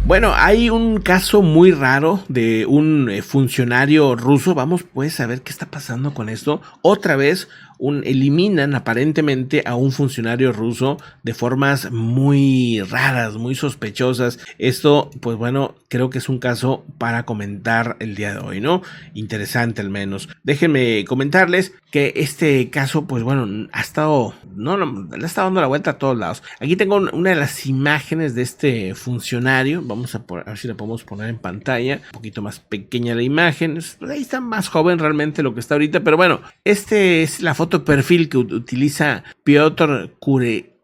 Bueno, hay un caso muy raro de un funcionario ruso. Vamos pues a ver qué está pasando con esto. Otra vez eliminan aparentemente a un funcionario ruso de formas muy raras, muy sospechosas. Esto, pues bueno, creo que es un caso para comentar el día de hoy, ¿no? Interesante al menos. Déjenme comentarles que este caso, pues bueno, ha estado, le está dando la vuelta a todos lados. Aquí tengo una de las imágenes de este funcionario. Vamos a ver si la podemos poner en pantalla. Un poquito más pequeña la imagen. Ahí está más joven realmente lo que está ahorita. Pero bueno, este es la foto de perfil que utiliza Piotr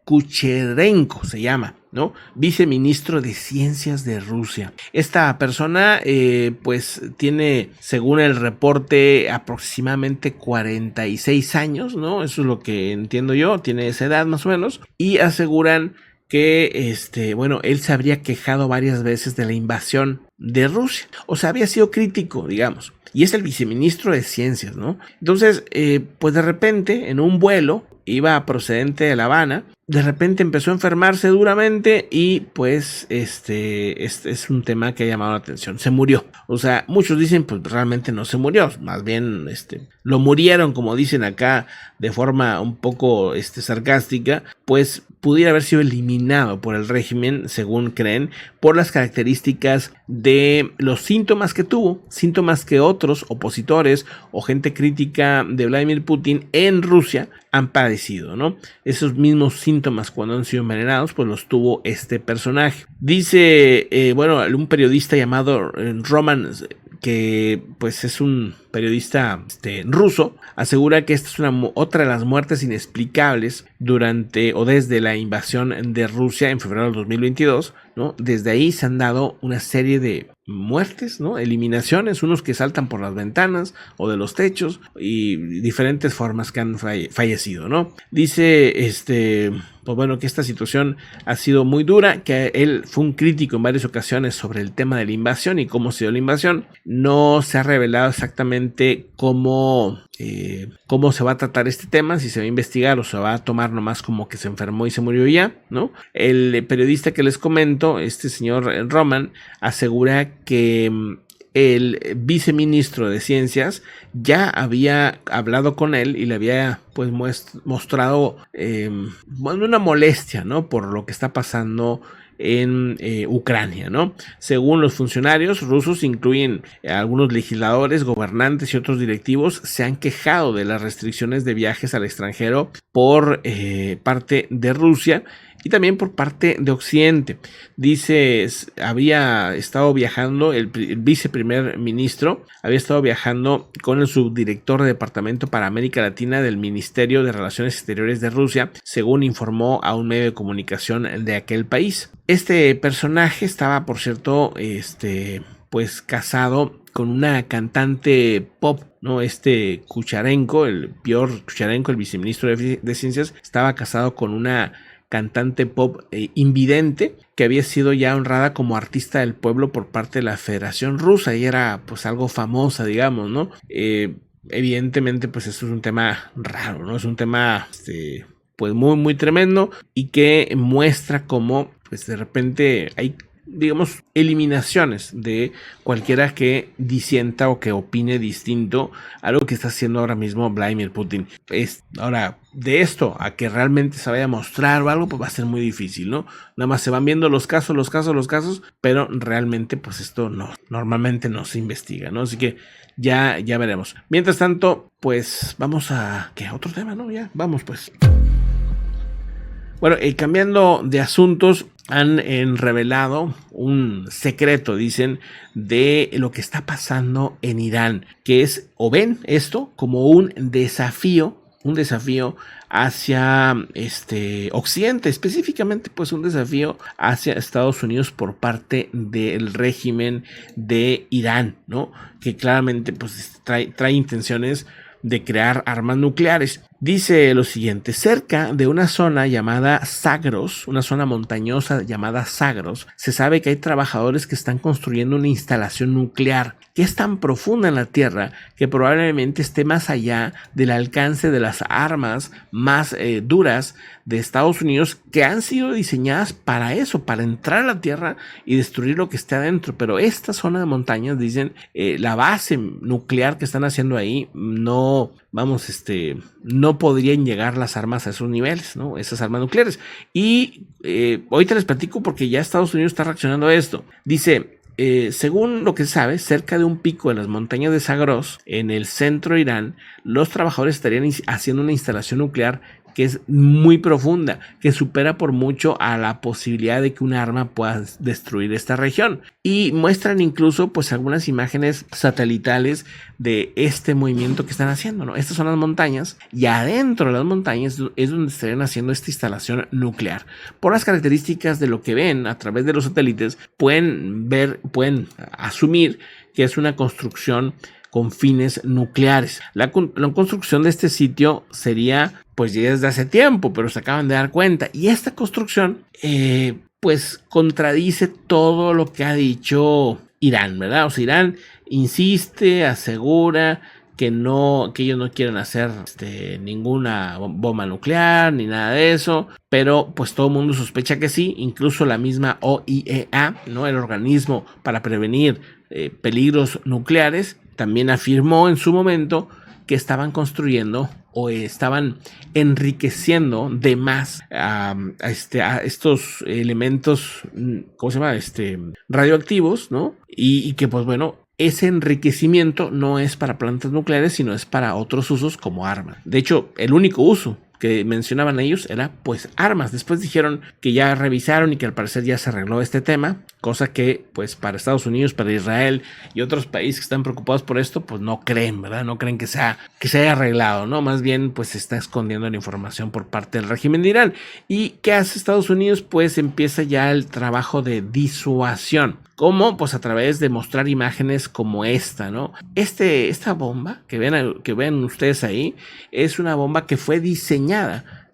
Kucherenko, se llama, ¿no? Viceministro de Ciencias de Rusia. Esta persona, pues tiene, según el reporte, aproximadamente 46 años, ¿no? Eso es lo que entiendo yo. Tiene esa edad más o menos. Y aseguran que, bueno, él se habría quejado varias veces de la invasión de Rusia. O sea, había sido crítico, digamos. Y es el viceministro de Ciencias, ¿no? Entonces, pues de repente, en un vuelo, iba procedente de La Habana, de repente empezó a enfermarse duramente y pues este es un tema que ha llamado la atención. Se murió. O sea, muchos dicen pues realmente no se murió, más bien lo murieron, como dicen acá de forma un poco sarcástica, pues pudiera haber sido eliminado por el régimen, según creen, por las características de los síntomas que tuvo, síntomas que otros opositores o gente crítica de Vladimir Putin en Rusia han padecido, ¿no? Esos mismos síntomas cuando han sido envenenados, pues los tuvo este personaje. Dice, bueno, un periodista llamado Roman, que pues es un periodista ruso, asegura que esta es otra de las muertes inexplicables durante o desde la invasión de Rusia en febrero del 2022, ¿no? Desde ahí se han dado una serie de muertes, ¿no? Eliminaciones, unos que saltan por las ventanas o de los techos y diferentes formas que han fallecido, ¿no? Dice, pues bueno, que esta situación ha sido muy dura, que él fue un crítico en varias ocasiones sobre el tema de la invasión y cómo se dio la invasión. No se ha revelado exactamente cómo se va a tratar este tema, si se va a investigar o se va a tomar nomás como que se enfermó y se murió ya, ¿no? El periodista que les comento, este señor Roman, asegura que el viceministro de Ciencias ya había hablado con él y le había pues mostrado una molestia, ¿no? Por lo que está pasando en Ucrania, ¿no? Según los funcionarios rusos, incluyen algunos legisladores, gobernantes y otros directivos, se han quejado de las restricciones de viajes al extranjero por parte de Rusia y también por parte de Occidente. Dice, había estado viajando, el viceprimer ministro había estado viajando con el subdirector de Departamento para América Latina del Ministerio de Relaciones Exteriores de Rusia, según informó a un medio de comunicación de aquel país. Este personaje estaba, por cierto, pues casado con una cantante pop, ¿no? Kucharenko, el Piotr Kucharenko, el viceministro de Ciencias, estaba casado con una cantante pop invidente que había sido ya honrada como artista del pueblo por parte de la Federación Rusa y era pues algo famosa, digamos, ¿no? Evidentemente pues esto es un tema raro, ¿no? Es un tema pues muy muy tremendo y que muestra cómo pues de repente hay, digamos, eliminaciones de cualquiera que disienta o que opine distinto a lo que está haciendo ahora mismo Vladimir Putin. Ahora, de esto a que realmente se vaya a mostrar o algo, pues va a ser muy difícil, ¿no? Nada más se van viendo los casos, pero realmente pues esto normalmente no se investiga, ¿no? Así que ya veremos. Mientras tanto, pues vamos a... ¿qué? Otro tema, ¿no? Ya, vamos pues. Bueno, cambiando de asuntos, han revelado un secreto, dicen, de lo que está pasando en Irán, que es, o ven esto como un desafío hacia Occidente, específicamente pues un desafío hacia Estados Unidos por parte del régimen de Irán, ¿no? Que claramente pues trae intenciones de crear armas nucleares. Dice lo siguiente: cerca de una zona llamada Zagros, una zona montañosa llamada Zagros, se sabe que hay trabajadores que están construyendo una instalación nuclear que es tan profunda en la Tierra que probablemente esté más allá del alcance de las armas más duras de Estados Unidos, que han sido diseñadas para eso, para entrar a la Tierra y destruir lo que esté adentro. Pero esta zona de montañas, dicen, la base nuclear que están haciendo ahí, no podrían llegar las armas a esos niveles, ¿no? Esas armas nucleares. Y ahorita les platico porque ya Estados Unidos está reaccionando a esto. Dice: según lo que se sabe, cerca de un pico de las montañas de Zagros, en el centro de Irán, los trabajadores estarían haciendo una instalación nuclear que es muy profunda, que supera por mucho a la posibilidad de que un arma pueda destruir esta región. Y muestran incluso pues algunas imágenes satelitales de este movimiento que están haciendo, ¿no? Estas son las montañas, y adentro de las montañas es donde estarían haciendo esta instalación nuclear. Por las características de lo que ven a través de los satélites, pueden asumir que es una construcción con fines nucleares. La construcción de este sitio sería pues ya desde hace tiempo, pero se acaban de dar cuenta. Y esta construcción pues contradice todo lo que ha dicho Irán, ¿verdad? O sea, Irán insiste, asegura que ellos no quieren hacer ninguna bomba nuclear ni nada de eso, pero pues todo el mundo sospecha que sí. Incluso la misma OIEA, ¿no? El organismo para prevenir peligros nucleares, también afirmó en su momento que estaban construyendo o estaban enriqueciendo de más a estos elementos, ¿cómo se llama? Radioactivos, ¿no? Y que pues bueno, ese enriquecimiento no es para plantas nucleares, sino es para otros usos como armas. De hecho, el único uso que mencionaban ellos era pues armas. Después dijeron que ya revisaron y que al parecer ya se arregló este tema, cosa que pues para Estados Unidos, para Israel y otros países que están preocupados por esto, pues no creen, ¿verdad? No creen que se haya arreglado, ¿no? Más bien pues se está escondiendo la información por parte del régimen de Irán. ¿Y qué hace Estados Unidos? Pues empieza ya el trabajo de disuasión. ¿Cómo? Pues a través de mostrar imágenes como esta, ¿no? Esta bomba que ven ustedes ahí es una bomba que fue diseñada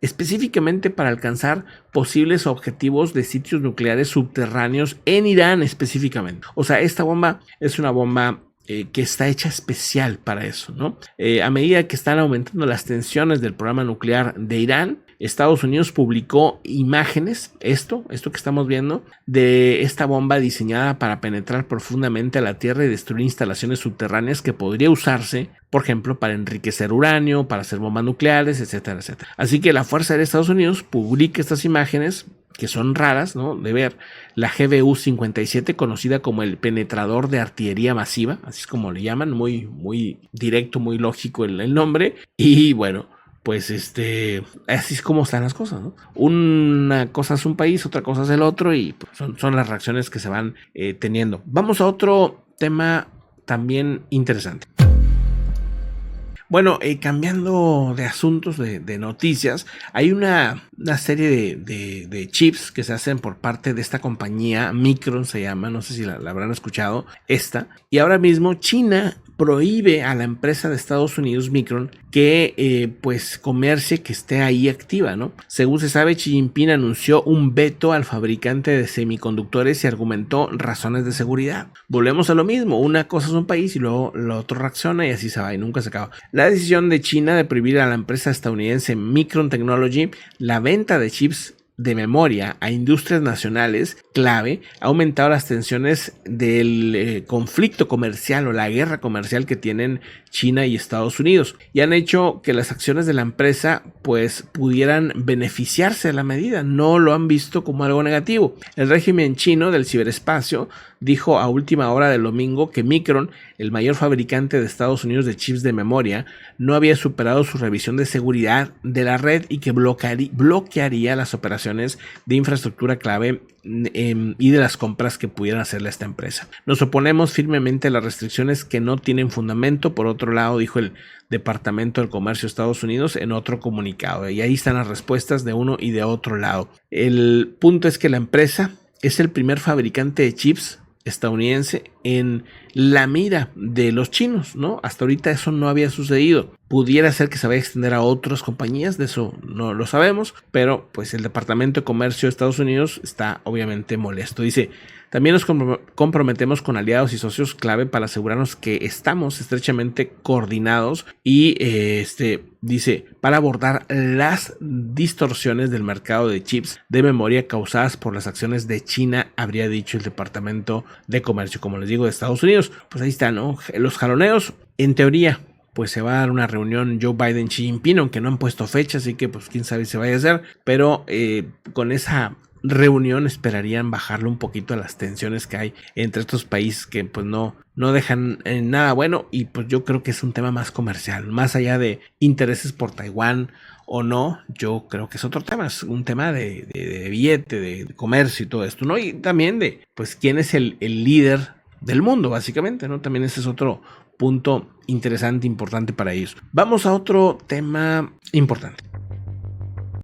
específicamente para alcanzar posibles objetivos de sitios nucleares subterráneos en Irán específicamente. O sea, esta bomba es una bomba que está hecha especial para eso, ¿no? A medida que están aumentando las tensiones del programa nuclear de Irán, Estados Unidos publicó imágenes, esto que estamos viendo, de esta bomba diseñada para penetrar profundamente a la Tierra y destruir instalaciones subterráneas que podría usarse, por ejemplo, para enriquecer uranio, para hacer bombas nucleares, etcétera, etcétera. Así que la Fuerza Aérea de Estados Unidos publica estas imágenes que son raras, ¿no? De ver la GBU-57, conocida como el penetrador de artillería masiva, así es como le llaman, muy, muy directo, muy lógico el nombre. Y bueno, pues así es como están las cosas, ¿no? Una cosa es un país, otra cosa es el otro, y pues, son las reacciones que se van teniendo. Vamos a otro tema también interesante. Bueno, cambiando de asuntos, de noticias, hay una serie de chips que se hacen por parte de esta compañía, Micron se llama, no sé si la habrán escuchado, y ahora mismo China prohíbe a la empresa de Estados Unidos, Micron, que pues comercie, que esté ahí activa, ¿no? Según se sabe, Xi Jinping anunció un veto al fabricante de semiconductores y argumentó razones de seguridad. Volvemos a lo mismo, una cosa es un país y luego lo otro reacciona y así se va y nunca se acaba. La decisión de China de prohibir a la empresa estadounidense Micron Technology la venta de chips de memoria a industrias nacionales clave ha aumentado las tensiones del conflicto comercial o la guerra comercial que tienen China y Estados Unidos, y han hecho que las acciones de la empresa pues pudieran beneficiarse de la medida. No lo han visto como algo negativo. El régimen chino del ciberespacio dijo a última hora del domingo que Micron, el mayor fabricante de Estados Unidos de chips de memoria, no había superado su revisión de seguridad de la red y que bloquearía las operaciones de infraestructura clave y de las compras que pudieran hacerle a esta empresa. Nos oponemos firmemente a las restricciones que no tienen fundamento, por otro lado, dijo el Departamento del Comercio de Estados Unidos en otro comunicado. Y ahí están las respuestas de uno y de otro lado. El punto es que la empresa es el primer fabricante de chips estadounidense en la mira de los chinos, ¿no? Hasta ahorita eso no había sucedido. pudiera ser que se vaya a extender a otras compañías, de eso no lo sabemos, pero pues el Departamento de Comercio de Estados Unidos está obviamente molesto. Dice, también nos comprometemos con aliados y socios clave para asegurarnos que estamos estrechamente coordinados y dice, para abordar las distorsiones del mercado de chips de memoria causadas por las acciones de China, habría dicho el Departamento de Comercio, como les digo, de Estados Unidos. Pues ahí está, ¿no? Los jaloneos, en teoría, pues se va a dar una reunión Joe Biden-Xi Jinping, aunque no han puesto fecha, así que pues quién sabe si se vaya a hacer, pero con esa reunión esperarían bajarle un poquito a las tensiones que hay entre estos países que pues no dejan nada bueno, y pues yo creo que es un tema más comercial, más allá de intereses por Taiwán o no, yo creo que es otro tema, es un tema de billete, de comercio y todo esto, ¿no? Y también de pues quién es el líder del mundo, básicamente, ¿no? También ese es otro punto interesante, importante para ellos. Vamos a otro tema importante.